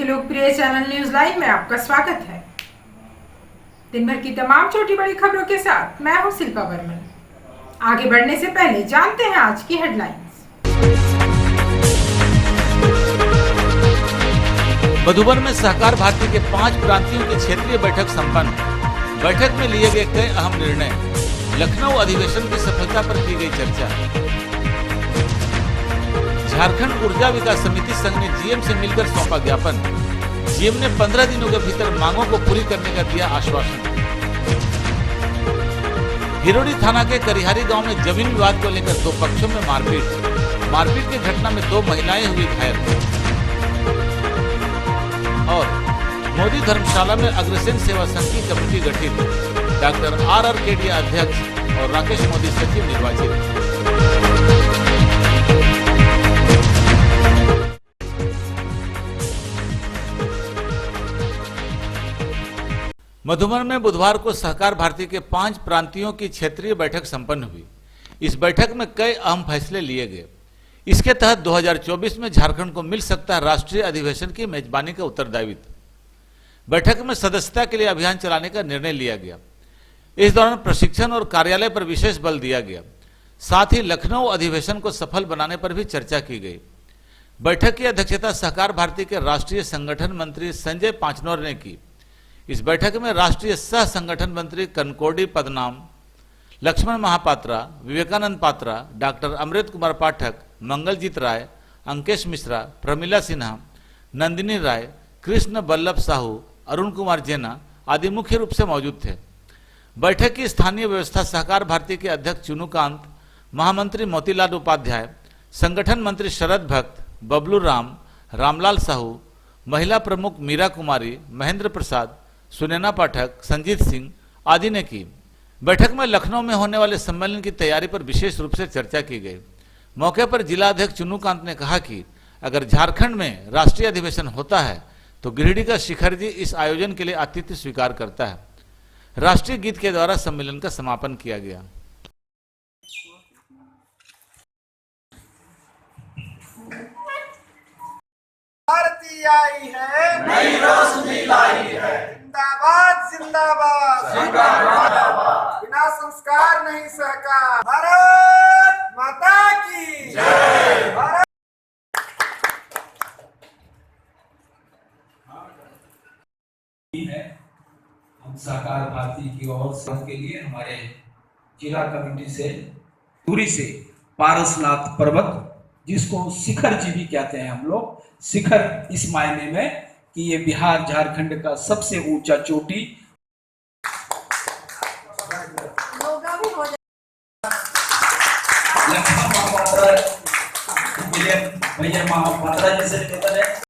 के लोकप्रिय channel news live में आपका स्वागत है। दिन भर की तमाम छोटी बड़ी खबरों के साथ मैं हूं शिल्पा वर्मन। आगे बढ़ने से पहले जानते हैं आज की हेडलाइंस। मधुबन में सहकार भारती के 5 प्रांतियों की क्षेत्रीय बैठक संपन्न। बैठक में लिए गए कई अहम निर्णय। लखनऊ अधिवेशन की सफलता पर की गई चर्चा। झारखंड ऊर्जा विकास समिति संघ ने जीएम से मिलकर सौंपा ज्ञापन। जीएम ने 15 दिनों के भीतर मांगों को पूरी करने का दिया आश्वासन। हिरोडी थाना के करिहारी गांव में जमीन विवाद को लेकर 2 पक्षों में मारपीट की घटना में 2 महिलाएं हुई घायल। और मोदी धर्मशाला में अग्रसेन सेवा संघ की कमेटी गठित। डॉक्टर आर केडिया अध्यक्ष और राकेश मोदी सचिव निर्वाचित। मधुबन में बुधवार को सहकार भारती के 5 प्रांतियों की क्षेत्रीय बैठक संपन्न हुई। इस बैठक में कई अहम फैसले लिए गए। इसके तहत 2024 में झारखंड को मिल सकता है राष्ट्रीय अधिवेशन की मेजबानी का उत्तरदायित्व। बैठक में सदस्यता के लिए अभियान चलाने का निर्णय लिया गया। इस दौरान प्रशिक्षण और कार्यालय पर विशेष बल दिया गया। साथ ही लखनऊ अधिवेशन को सफल बनाने पर भी चर्चा की गई। बैठक की अध्यक्षता सहकार भारती के राष्ट्रीय संगठन मंत्री संजय पांचनौर ने की। इस बैठक में राष्ट्रीय सह संगठन मंत्री कनकोडी पदनाम, लक्ष्मण महापात्रा, विवेकानंद पात्रा, डॉक्टर अमृत कुमार पाठक, मंगलजीत राय, अंकेश मिश्रा, प्रमिला सिन्हा, नंदिनी राय, कृष्ण बल्लभ साहू, अरुण कुमार जेना आदि मुख्य रूप से मौजूद थे। बैठक की स्थानीय व्यवस्था सहकार भारती के अध्यक्ष चुनुकांत, महामंत्री मोतीलाल उपाध्याय, संगठन मंत्री शरद भक्त, बबलू राम, रामलाल साहू, महिला प्रमुख मीरा कुमारी, महेंद्र प्रसाद, सुनैना पाठक, संजीत सिंह आदि ने की। बैठक में लखनऊ में होने वाले सम्मेलन की तैयारी पर विशेष रूप से चर्चा की गई। मौके पर जिला अध्यक्ष चुनुकांत ने कहा कि अगर झारखंड में राष्ट्रीय अधिवेशन होता है तो गिरिडीह का शिखर जी इस आयोजन के लिए आतिथ्य स्वीकार करता है। राष्ट्रीय गीत के द्वारा सम्मेलन का समापन किया गया। भारती आई है, नई रोशनी लाई है। जिंदाबाद जिंदाबाद जिंदाबाद। बिना संस्कार नहीं सहकार। भारत माता की जय। भारत है। हम सहकार भारती की ओर से के लिए हमारे जिला कमेटी से दूरी से पारसनाथ पर्वत, जिसको शिखर जी भी कहते हैं हम लोग, शिखर इस मायने में कि ये बिहार झारखंड का सबसे ऊंचा चोटी। भैया महापात्रा जी से निवेदन है।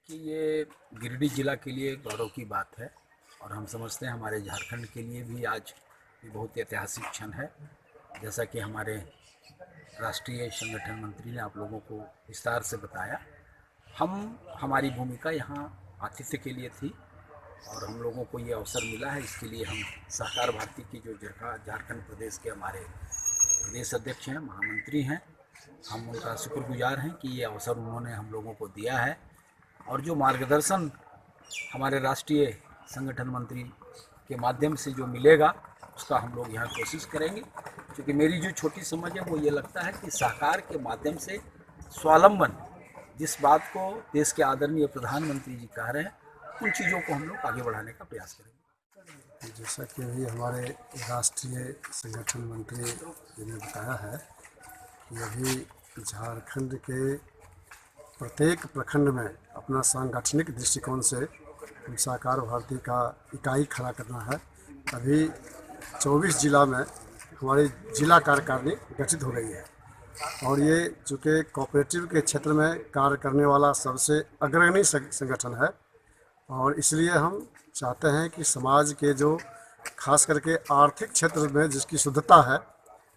कि ये गिरिडीह जिला के लिए गौरव की बात है और हम समझते हैं हमारे झारखंड के लिए भी आज ये बहुत ऐतिहासिक क्षण है। जैसा कि हमारे राष्ट्रीय संगठन मंत्री ने आप लोगों को विस्तार से बताया, हमारी भूमिका यहाँ आतिथ्य के लिए थी और हम लोगों को ये अवसर मिला है। इसके लिए हम सहकार भारती की जो झारखंड प्रदेश के हमारे प्रदेश अध्यक्ष हैं, महामंत्री हैं, हम उनका शुक्रगुजार हैं कि ये अवसर उन्होंने हम लोगों को दिया है। और जो मार्गदर्शन हमारे राष्ट्रीय संगठन मंत्री के माध्यम से जो मिलेगा उसका हम लोग यहाँ कोशिश करेंगे। क्योंकि मेरी जो छोटी समझ है वो ये लगता है कि सहकार के माध्यम से स्वावलंबन, जिस बात को देश के आदरणीय प्रधानमंत्री जी कह रहे हैं, उन चीज़ों को हम लोग आगे बढ़ाने का प्रयास करेंगे। जैसा कि अभी हमारे राष्ट्रीय संगठन मंत्री जी ने बताया है कि अभी झारखंड के प्रत्येक प्रखंड में अपना सांगठनिक दृष्टिकोण से सहकार भारती का इकाई खड़ा करना है। अभी 24 जिला में हमारी जिला कार्यकारिणी गठित हो गई है और ये चूँकि कोऑपरेटिव के क्षेत्र में कार्य करने वाला सबसे अग्रणी संगठन है और इसलिए हम चाहते हैं कि समाज के जो खास करके आर्थिक क्षेत्र में जिसकी शुद्धता है,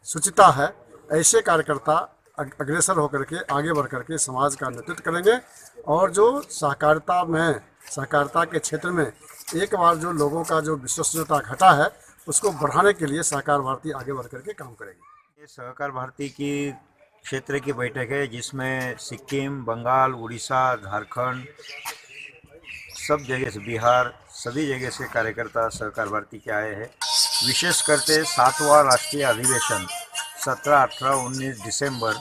शुचिता है, ऐसे कार्यकर्ता अग्रसर होकर के आगे बढ़ करके समाज का नेतृत्व करेंगे और जो सहकारिता के क्षेत्र में एक बार जो लोगों का जो विश्वसनीयता घटा है उसको बढ़ाने के लिए सहकार भारती आगे बढ़ करके काम करेगी। ये सहकार भारती की क्षेत्र की बैठक है जिसमें सिक्किम, बंगाल, उड़ीसा, झारखंड, सब जगह से, बिहार, सभी जगह से कार्यकर्ता सहकार भारती के आए हैं। विशेष करके 7वां राष्ट्रीय अधिवेशन 17, 18, 19 दिसंबर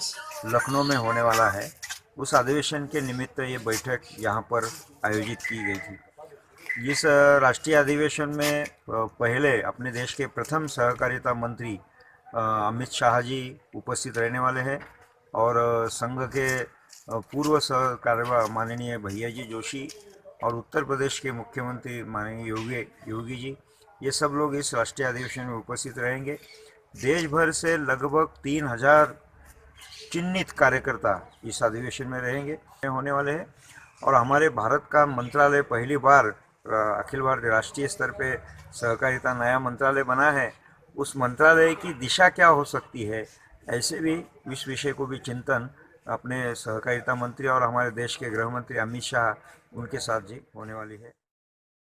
लखनऊ में होने वाला है। उस अधिवेशन के निमित्त ये बैठक यहाँ पर आयोजित की गई थी। इस राष्ट्रीय अधिवेशन में पहले अपने देश के प्रथम सहकारिता मंत्री अमित शाह जी उपस्थित रहने वाले हैं और संघ के पूर्व सहकार्यवाह माननीय भैया जी जोशी और उत्तर प्रदेश के मुख्यमंत्री माननीय योगी जी, ये सब लोग इस राष्ट्रीय अधिवेशन में उपस्थित रहेंगे। देश भर से लगभग 3000 चिन्हित कार्यकर्ता इस अधिवेशन में होने वाले हैं और हमारे भारत का मंत्रालय पहली बार अखिल भारतीय राष्ट्रीय स्तर पे सहकारिता नया मंत्रालय बना है। उस मंत्रालय की दिशा क्या हो सकती है, ऐसे भी इस विषय को भी चिंतन अपने सहकारिता मंत्री और हमारे देश के गृह मंत्री अमित शाह उनके साथ जी होने वाली है।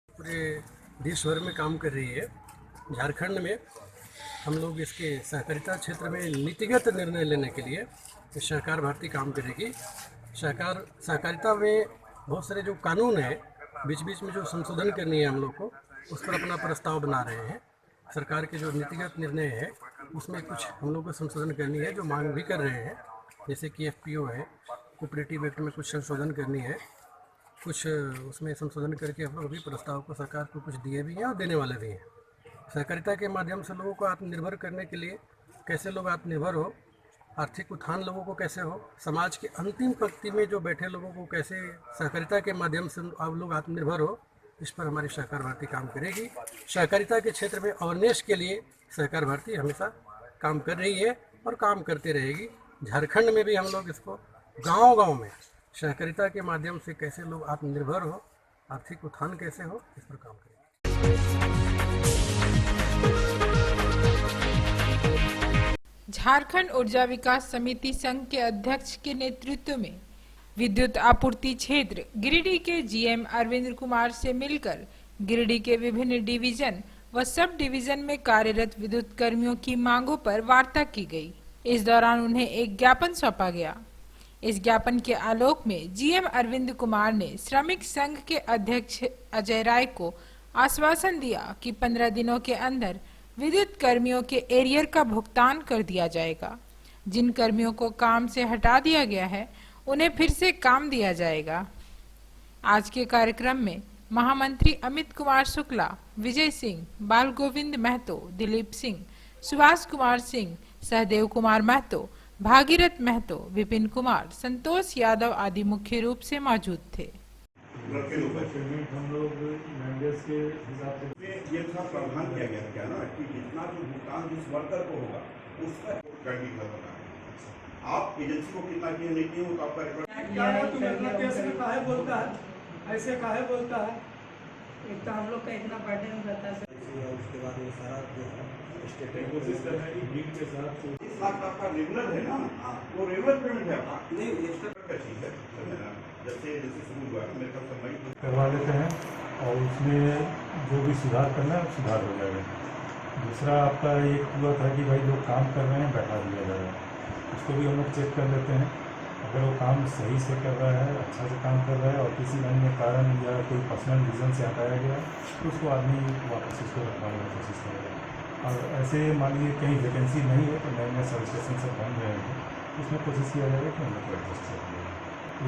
पूरे देश भर में काम कर रही है। झारखंड में हम लोग इसके सहकारिता क्षेत्र में नीतिगत निर्णय लेने के लिए सहकार भारती काम करेगी। सहकारिता में बहुत सारे जो कानून है, बीच बीच में जो संशोधन करनी है हम लोग को, उस पर अपना प्रस्ताव बना रहे हैं। सरकार के जो नीतिगत निर्णय है उसमें कुछ हम लोग को संशोधन करनी है, जो मांग भी कर रहे हैं, जैसे कि FPO है, कोऑपरेटिव एक्ट में कुछ संशोधन करनी है, कुछ उसमें संशोधन करके हम लोग अभी प्रस्ताव को सरकार को कुछ दिए भी हैं और देने वाले भी हैं। सहकारिता के माध्यम से लोगों को आत्मनिर्भर करने के लिए कैसे लोग आत्मनिर्भर हो, आर्थिक उत्थान लोगों को कैसे हो, समाज के अंतिम पंक्ति में जो बैठे लोगों को कैसे सहकारिता के माध्यम से आप लोग आत्मनिर्भर हो, इस पर हमारी सहकार भारती काम करेगी। सहकारिता के क्षेत्र में अवेयरनेस के लिए सहकार भारती हमेशा काम कर रही है और काम करते रहेगी। झारखंड में भी हम लोग इसको गांव-गांव में सहकारिता के माध्यम से कैसे लोग आत्मनिर्भर हो, आर्थिक उत्थान कैसे हो, इस पर काम करेंगे। झारखंड ऊर्जा विकास समिति संघ के अध्यक्ष के नेतृत्व में विद्युत आपूर्ति क्षेत्र गिरिडीह के GM अरविंद कुमार से मिलकर गिरिडीह के विभिन्न डिवीजन व सब डिवीजन में कार्यरत विद्युत कर्मियों की मांगों पर वार्ता की गई। इस दौरान उन्हें एक ज्ञापन सौंपा गया। इस ज्ञापन के आलोक में GM अरविंद कुमार ने श्रमिक संघ के अध्यक्ष अजय राय को आश्वासन दिया कि 15 दिनों के अंदर विद्युत कर्मियों के एरियर का भुगतान कर दिया जाएगा। जिन कर्मियों को काम से हटा दिया गया है उन्हें फिर से काम दिया जाएगा। आज के कार्यक्रम में महामंत्री अमित कुमार शुक्ला, विजय सिंह, बाल गोविंद महतो, दिलीप सिंह, सुभाष कुमार सिंह, सहदेव कुमार महतो, भागीरथ महतो, विपिन कुमार, संतोष यादव आदि मुख्य रूप से मौजूद थे। हम लोग मेंबर्स के हिसाब से ये था प्रावधान किया गया क्या ना कि जितना भी भुगतान जिस वर्कर को होगा उसका कैंडी का होगा। आप एजेंसी को कितना किए नहीं किए तो आपका काहे बोलता है, ऐसे काहे बोलता है। एक तो हम लोग का इतना बर्डन रहता है, उसके बाद ये सारा कोशिश करना है कि बिल के साथ 30 लाख आपका रेगुलर है ना, वो रेगुलर पेमेंट है आपका नहीं एक्स्ट्रा का चीज है। जैसे शुरू हुआ मेरे ख्याल से मई करवा लेते हैं और उसमें जो भी सुधार करना है सुधार हो जाएगा। दूसरा आपका एक हुआ था कि भाई लोग काम कर रहे हैं बैठा दिया जा रहा है, उसको भी हम लोग चेक कर लेते हैं। अगर वो काम सही से कर रहा है, अच्छा से काम कर रहा है और किसी अन्य कारण या कोई पर्सनल रीज़न से हटाया गया तो उसको आदमी वापस उसको रखवाने की कोशिश करेगा। और ऐसे मान लीजिए कहीं वैकेंसी नहीं है तो नए नए सब स्टेशन सब बन रहे हैं, उसमें कोशिश किया जाएगा कि हम लोग को एडजस्ट कर दें।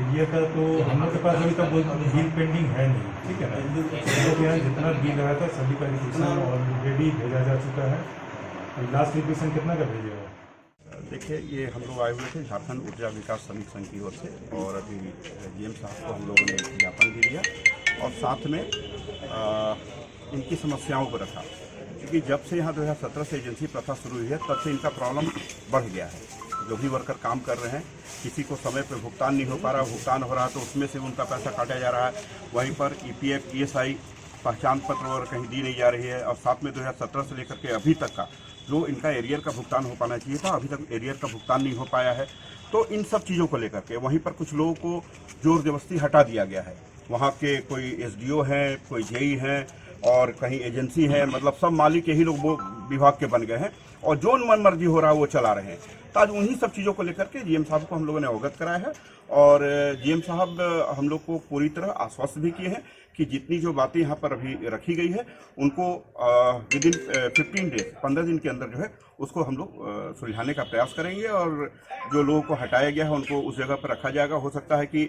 एरिया का तो हम लोग के पास अभी तक बिल पेंडिंग है नहीं, ठीक है ना। हम लोग यहाँ जितना बिल आया था सभी का रिक्वेशन ऑलरेडी भेजा जा चुका है। लास्ट रिक्वेशन कितना का भेजेगा? देखिए ये हम लोग आए हुए थे झारखंड ऊर्जा विकास समिति संघ की ओर से और अभी GM साहब को हम लोगों ने ज्ञापन भी दिया और साथ में इनकी समस्याओं को रखा। कि जब से यहाँ 2017 से एजेंसी प्रथा शुरू हुई है तब से इनका प्रॉब्लम बढ़ गया है। जो भी वर्कर काम कर रहे हैं, किसी को समय पर भुगतान नहीं हो पा रहा, भुगतान हो रहा तो उसमें से उनका पैसा काटा जा रहा है। वहीं पर EPF ESI पहचान पत्र और कहीं दी नहीं जा रही है। और साथ में 2017 से लेकर के अभी तक का जो इनका एरियर का भुगतान हो पाना चाहिए था, अभी तक एरियर का भुगतान नहीं हो पाया है। तो इन सब चीज़ों को लेकर के वहीं पर कुछ लोगों को जोर जबरदस्ती हटा दिया गया है। वहाँ के कोई SDO हैं, कोई JE हैं और कहीं एजेंसी है, मतलब सब मालिक यही लोग वो विभाग के बन गए हैं और जो मन मर्जी हो रहा है वो चला रहे हैं। तो आज उन्हीं सब चीज़ों को लेकर के GM साहब को हम लोगों ने अवगत कराया है और GM साहब हम लोग को पूरी तरह आश्वस्त भी किए हैं कि जितनी जो बातें यहाँ पर अभी रखी गई है उनको विदिन 15 डेज 15 दिन के अंदर जो है उसको हम लोग सुलझाने का प्रयास करेंगे और जो लोगों को हटाया गया है उनको उस जगह पर रखा जाएगा। हो सकता है कि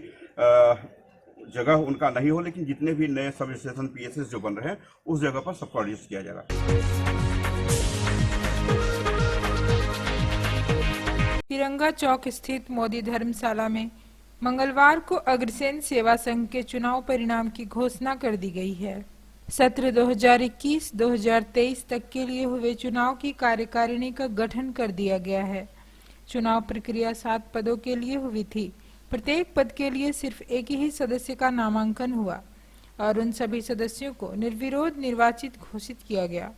जगह उनका नहीं हो, लेकिन जितने भी नए सब स्टेशन PSS जो बन रहे हैं उस जगह पर सबको एडजस्ट किया जाएगा। तिरंगा चौक स्थित मोदी धर्मशाला में मंगलवार को अग्रसेन सेवा संघ के चुनाव परिणाम की घोषणा कर दी गई है। सत्र 2021-2023 तक के लिए हुए चुनाव की कार्यकारिणी का गठन कर दिया गया है। चुनाव प्रक्रिया 7 पदों के लिए हुई थी। प्रत्येक पद के लिए सिर्फ एक ही सदस्य का नामांकन हुआ और उन सभी सदस्यों को निर्विरोध निर्वाचित घोषित किया गया।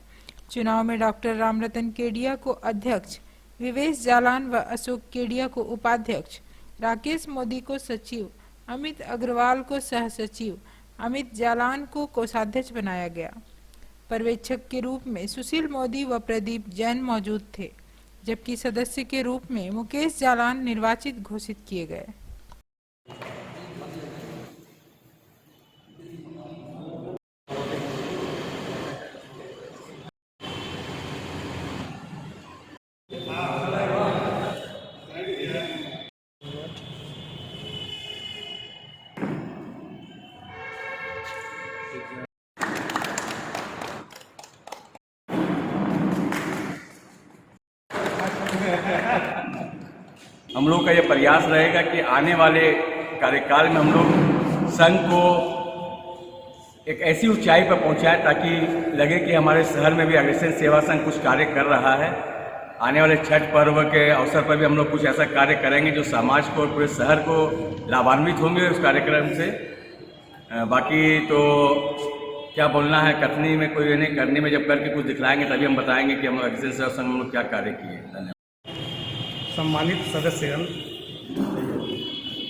चुनाव में डॉक्टर रामरतन केडिया को अध्यक्ष, विवेश जालान व अशोक केडिया को उपाध्यक्ष, राकेश मोदी को सचिव, अमित अग्रवाल को सह सचिव, अमित जालान को कोषाध्यक्ष बनाया गया। पर्यवेक्षक के रूप में सुशील मोदी व प्रदीप जैन मौजूद थे, जबकि सदस्य के रूप में मुकेश जालान निर्वाचित घोषित किए गए। हम लोग का ये प्रयास रहेगा कि आने वाले कार्यकाल में हम लोग संघ को एक ऐसी ऊंचाई पर पहुंचाएं ताकि लगे कि हमारे शहर में भी अग्रसेन सेवा संघ कुछ कार्य कर रहा है। आने वाले छठ पर्व के अवसर पर भी हम लोग कुछ ऐसा कार्य करेंगे जो समाज को और पूरे शहर को लाभान्वित होंगे उस कार्यक्रम से। बाकी तो क्या बोलना है, कथनी में कोई नहीं, करने में जब करके कुछ दिखलाएंगे तभी हम बताएंगे कि हम अग्रसेन सेवा संघ में क्या कार्य किए। धन्यवाद। सम्मानित सदस्यगण,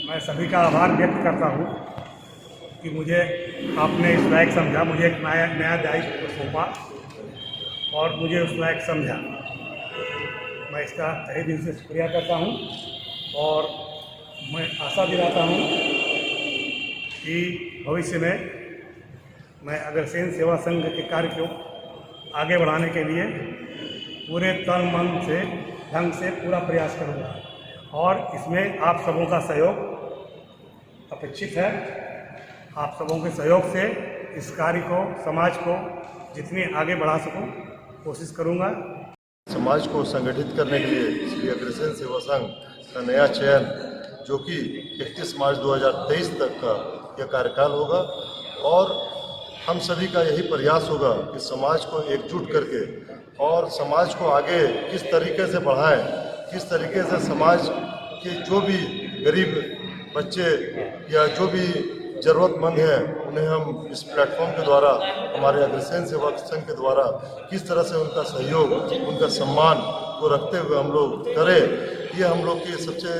मैं सभी का आभार व्यक्त करता हूँ कि मुझे आपने इस लायक समझा, मुझे एक नया दायित्व सौंपा और मुझे उस लायक समझा। मैं इसका तहे दिल से शुक्रिया करता हूँ और मैं आशा दिलाता हूँ कि भविष्य में मैं अग्रसेन सेवा संघ के कार्य को आगे बढ़ाने के लिए पूरे तन मन से ढंग से पूरा प्रयास करूँगा और इसमें आप सबों का सहयोग अपेक्षित है। आप सबों के सहयोग से इस कार्य को, समाज को जितनी आगे बढ़ा सकूं कोशिश करूंगा। समाज को संगठित करने के लिए श्री अग्रसेन सेवा संघ का नया चयन, जो कि 31 मार्च 2023 तक का यह कार्यकाल होगा और हम सभी का यही प्रयास होगा कि समाज को एकजुट करके और समाज को आगे किस तरीके से बढ़ाएं, किस तरीके से समाज के जो भी गरीब बच्चे या जो भी ज़रूरतमंद हैं उन्हें हम इस प्लेटफॉर्म के द्वारा, हमारे अग्रसेन सेवा संघ के द्वारा किस तरह से उनका सहयोग, उनका सम्मान को रखते हुए हम लोग करें, ये हम लोग की सबसे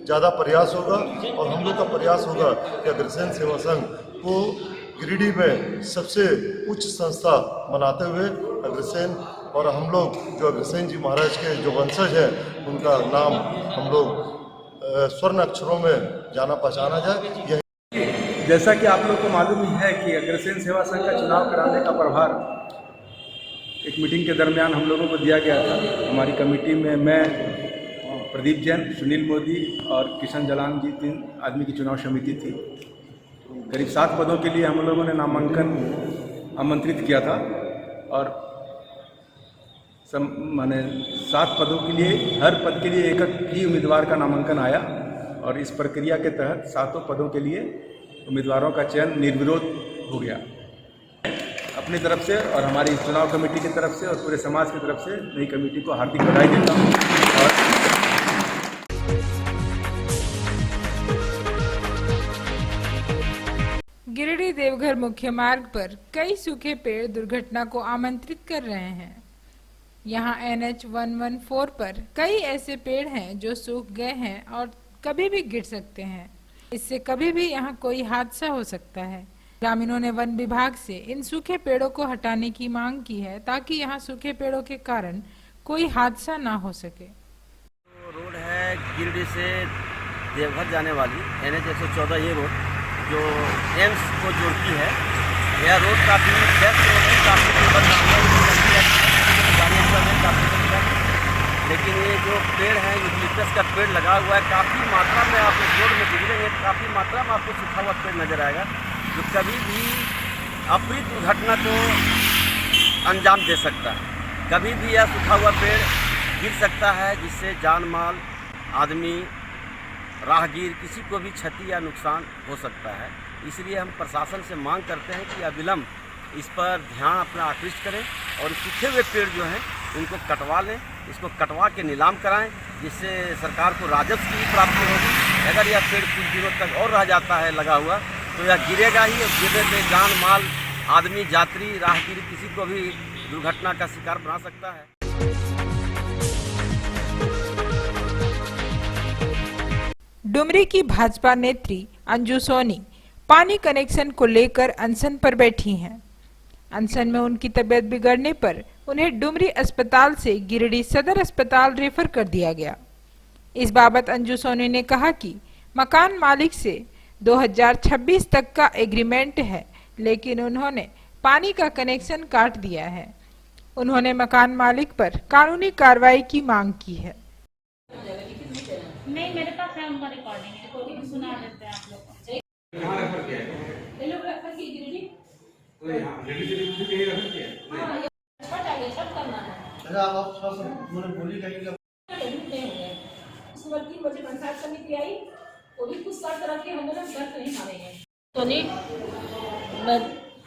ज़्यादा प्रयास होगा। और हम लोग का प्रयास होगा कि अग्रसेन सेवा संघ को गिरिडीह में सबसे उच्च संस्था बनाते हुए अग्रसेन और हम लोग जो अग्रसेन जी महाराज के जो वंशज हैं उनका नाम हम लोग स्वर्ण अक्षरों में जाना पहचाना जाए। जैसा कि आप लोग को मालूम ही है कि अग्रसेन सेवा संघ का चुनाव कराने का प्रभार एक मीटिंग के दरमियान हम लोगों को दिया गया था। हमारी कमेटी में मैं, प्रदीप जैन, सुनील मोदी और किशन जलान जी 3 आदमी की चुनाव समिति थी। करीब 7 पदों के लिए हम लोगों ने नामांकन आमंत्रित किया था और माने 7 पदों के लिए हर पद के लिए एक ही उम्मीदवार का नामांकन आया और इस प्रक्रिया के तहत 7 पदों के लिए उम्मीदवारों का चयन निर्विरोध हो गया। अपनी तरफ से और हमारी चुनाव कमेटी की तरफ से और पूरे समाज की तरफ से नई कमेटी को हार्दिक बधाई देता हूँ। और गिरिडीह देवघर मुख्य मार्ग पर कई सूखे पेड़ दुर्घटना को आमंत्रित कर रहे हैं। यहाँ NH 114 पर कई ऐसे पेड़ हैं जो सूख गए हैं और कभी भी गिर सकते हैं। इससे कभी भी यहाँ कोई हादसा हो सकता है। ग्रामीणों ने वन विभाग से इन सूखे पेड़ों को हटाने की मांग की है ताकि यहाँ सूखे पेड़ों के कारण कोई हादसा ना हो सके। रोड है गिरिडीह से देवघर जाने वाली NH 114 ये रोड जो एम्स को जोड़ती है। यह रोड काफ़ी व्यस्त रोड है, काफ़ी लेकिन ये जो पेड़ है यूकलिप्टस का पेड़ लगा हुआ है, काफ़ी मात्रा में आप रोड में गुजरेंगे काफ़ी मात्रा में आपको सूखा हुआ पेड़ नजर आएगा जो कभी भी अप्रिय दुर्घटना को अंजाम दे सकता है। कभी भी यह सूखा हुआ पेड़ गिर सकता है जिससे जान माल, आदमी, राहगीर किसी को भी क्षति या नुकसान हो सकता है। इसलिए हम प्रशासन से मांग करते हैं कि अविलंब इस पर ध्यान अपना आकृष्ट करें और सूखे हुए पेड़ जो हैं उनको कटवा लें, इसको कटवा के नीलाम कराएं जिससे सरकार को राजस्व की प्राप्ति होगी। अगर यह पेड़ कुछ दिनों तक और रह जाता है लगा हुआ तो यह गिरेगा ही और गिरने से जान माल, आदमी, यात्री, राहगीर किसी को भी दुर्घटना का शिकार बना सकता है। डुमरी की भाजपा नेत्री अंजू सोनी पानी कनेक्शन को लेकर अनशन पर बैठी हैं। अनशन में उनकी तबीयत बिगड़ने पर उन्हें डुमरी अस्पताल से गिरिडीह सदर अस्पताल रेफर कर दिया गया। इस बाबत अंजू सोनी ने कहा कि मकान मालिक से 2026 तक का एग्रीमेंट है, लेकिन उन्होंने पानी का कनेक्शन काट दिया है। उन्होंने मकान मालिक पर कानूनी कार्रवाई की मांग की है। नहीं, मेरे पास है उनका रिकॉर्डिंग है, कोई भी सुना देते हैं आप लोग को। कहाँ रेफर किया है? ये लोग रेफर किए गिरिडीह। तो यहाँ गिरिडीह से मुझे कहीं रेफर किया है? हाँ, ये छठ आ गया, छठ करना है। अच्छा, आप सब मैंने बोली कहीं का उसके बाद 3 बजे पंचायत समिति आई, वो भी कुछ शर्त रख के हम लोग शर्त नहीं मानेंगे। तो नहीं, मैं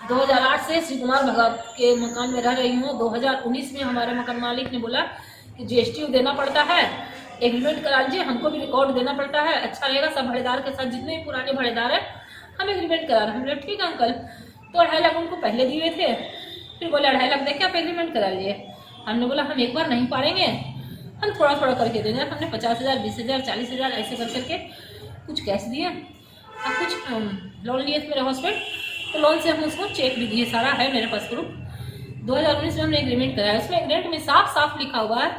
2008 से श्री कुमार भगत के मकान में रह रही हूँ। 2019 में हमारे मकान मालिक ने बोला कि GST देना पड़ता है, एग्रीमेंट करा लीजिए, हमको भी रिकॉर्ड देना पड़ता है, अच्छा रहेगा सब भाड़ेदार के साथ, जितने भी पुराने भाड़ेदार हैं हम एग्रीमेंट करा रहे हैं। हमने ठीक है अंकल, तो 2.5 लाख उनको पहले दिए थे, फिर बोले 2.5 लाख देके आप एग्रीमेंट करा लीजिए। हमने बोला हम एक बार नहीं पाएंगे, हम थोड़ा थोड़ा करके देंगे। हमने 50,000, 20,000, 40,000 ऐसे कर करके कुछ कैश दिए और कुछ लोन लिए थे मेरे हॉस्पिटल, तो लोन से हम उसको चेक भी दिए, सारा है मेरे पास प्रूफ। 2019 में हमने एग्रीमेंट कराया, उसमें एग्रीमेंट में साफ साफ लिखा हुआ है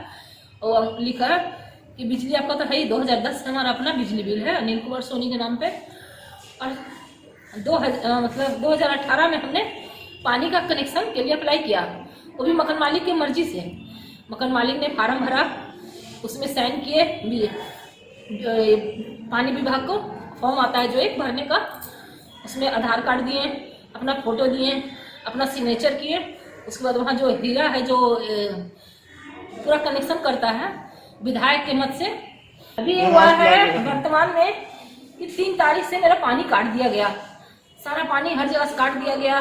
और लिखा है कि बिजली आपका तो है ही, 2010 का हमारा अपना बिजली बिल है अनिल कुमार सोनी के नाम पे, और 2018 में हमने पानी का कनेक्शन के लिए अप्लाई किया, वो भी मकान मालिक की मर्जी से। मकान मालिक ने फार्म भरा, उसमें साइन किए, पानी विभाग को फॉर्म आता है जो एक भरने का, उसमें आधार कार्ड दिए, अपना फोटो दिए, अपना सिग्नेचर किए। उसके बाद वहाँ जो हीरा है जो पूरा कनेक्शन करता है विधायक के मत से, अभी ये हुआ है वर्तमान में कि 3 तारीख से मेरा पानी काट दिया गया, सारा पानी हर जगह से काट दिया गया,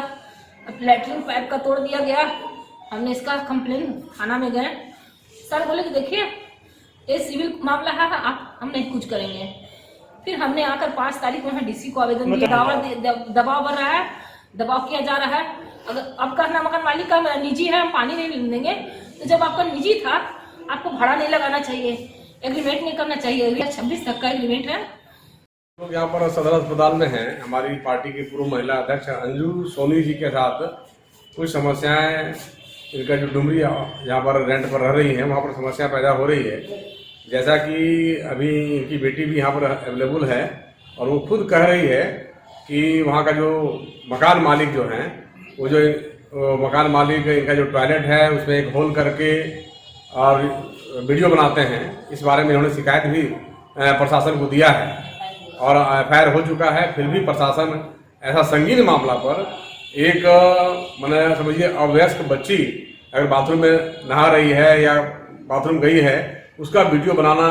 लैट्रिन पाइप का तोड़ दिया गया। हमने इसका कंप्लेन थाना में गए, सर बोले कि देखिए ये सिविल मामला है, आप हम नहीं कुछ करेंगे। फिर हमने आकर 5 तारीख को DC को आवेदन दिया, दबाव बढ़ रहा है, दबाव किया जा रहा है। अगर अब कहना मकान मालिक का निजी है, हम पानी नहीं देंगे, तो जब आपका निजी था आपको भाड़ा नहीं लगाना चाहिए, एग्रीमेंट नहीं करना चाहिए। 26 तक का एग्रीमेंट है। लोग यहाँ पर सदर अस्पताल में हैं। हमारी पार्टी की पूर्व महिला अध्यक्ष अंजू सोनी जी के साथ कुछ समस्याएं, इनका जो डुमरी यहाँ पर रेंट पर रह रही है वहाँ पर समस्या पैदा हो रही है। जैसा कि अभी इनकी बेटी भी यहाँ पर अवेलेबल है और वो खुद कह रही है कि वहाँ का जो मकान मालिक जो हैं, वो जो मकान मालिक इनका जो टॉयलेट है उसमें एक होल करके और वीडियो बनाते हैं। इस बारे में इन्होंने शिकायत भी प्रशासन को दिया है और FIR हो चुका है। फिर भी प्रशासन ऐसा संगीन मामला पर एक मैंने समझिए अवयस्क बच्ची अगर बाथरूम में नहा रही है या बाथरूम गई है, उसका वीडियो बनाना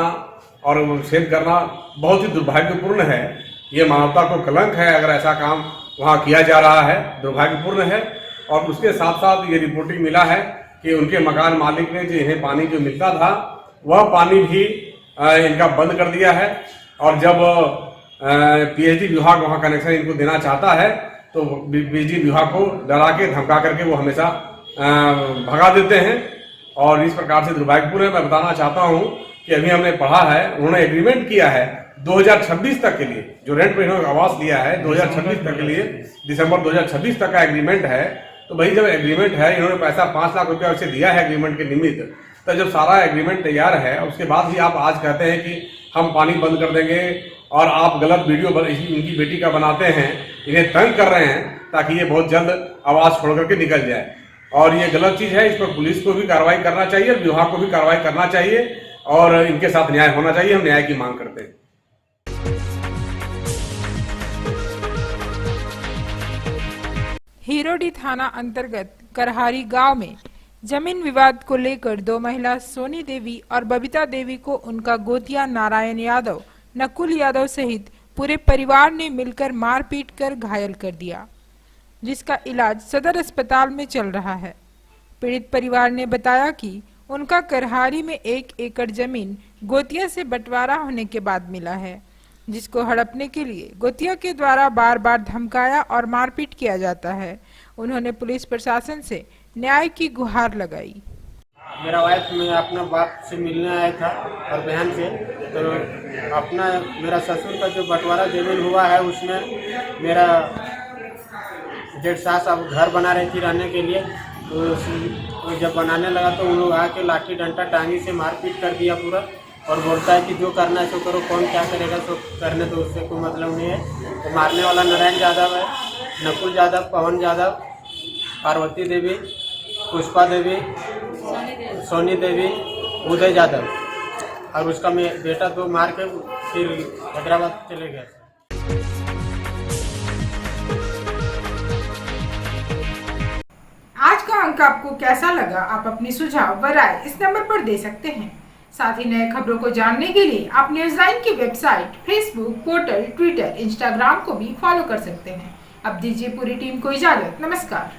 और सेव करना बहुत ही दुर्भाग्यपूर्ण है। ये मानवता को कलंक है अगर ऐसा काम वहाँ किया जा रहा है, दुर्भाग्यपूर्ण है। और उसके साथ साथ ये रिपोर्टिंग मिला है कि उनके मकान मालिक ने जो इन्हें पानी जो मिलता था वह पानी भी इनका बंद कर दिया है। और जब पीएचडी विभाग वहाँ कनेक्शन इनको देना चाहता है तो बिजली विभाग को डरा के धमका करके वो हमेशा भगा देते हैं और इस प्रकार से दुर्भाग्यपूर्ण है। मैं बताना चाहता हूँ कि अभी हमने पढ़ा है, उन्होंने एग्रीमेंट किया है 2026 तक के लिए, जो रेंट पर इन्होंने आवास लिया है 2026 तक के लिए, दिसंबर 2026 तक का एग्रीमेंट है। तो भाई जब एग्रीमेंट है, इन्होंने पैसा 5 लाख रुपया उसे दिया है एग्रीमेंट के निमित्त, तो जब सारा एग्रीमेंट तैयार है उसके बाद भी आप आज कहते हैं कि हम पानी बंद कर देंगे और आप गलत वीडियो इनकी बेटी का बनाते हैं, इन्हें तंग कर रहे हैं ताकि ये बहुत जल्द आवाज छोड़ करके निकल जाए। और ये गलत चीज़ है, इस पर पुलिस को भी कार्रवाई करना चाहिए, विभाग को भी कार्रवाई करना चाहिए और इनके साथ न्याय होना चाहिए। हम न्याय की मांग करते हैं। हिरोडी थाना अंतर्गत करहारी गांव में जमीन विवाद को लेकर 2 महिला सोनी देवी और बबीता देवी को उनका गोतिया नारायण यादव, नकुल यादव सहित पूरे परिवार ने मिलकर मारपीट कर घायल कर दिया, जिसका इलाज सदर अस्पताल में चल रहा है। पीड़ित परिवार ने बताया कि उनका करहारी में 1 एकड़ जमीन गोतिया से बंटवारा होने के बाद मिला है, जिसको हड़पने के लिए गोतिया के द्वारा बार बार धमकाया और मारपीट किया जाता है। उन्होंने पुलिस प्रशासन से न्याय की गुहार लगाई। मेरा वाइफ में अपना बाप से मिलने आया था और बहन से, तो अपना मेरा ससुर का जो बंटवारा जमीन हुआ है उसमें मेरा जेठ सास अब घर बना रही थी रहने के लिए, तो जब बनाने लगा तो उन लोग आके लाठी डंडा टांगी से मारपीट कर दिया पूरा और बोलता है कि जो करना है सो करो, कौन क्या करेगा सो करने दो, उससे कोई मतलब नहीं है। तो मारने वाला नारायण यादव है, नकुल यादव, पवन यादव, पार्वती देवी, पुष्पा देवी, सोनी देवी, उदय यादव और उसका बेटा 2 मार के फिर हैदराबाद चले गए। आज का अंक आपको कैसा लगा? आप अपनी सुझाव व राय इस नंबर पर दे सकते हैं। साथ ही नए खबरों को जानने के लिए आप न्यूज़9 की website, Facebook, portal, Twitter, Instagram को भी फॉलो कर सकते हैं। अब दीजिए पूरी टीम को इजाजत। नमस्कार।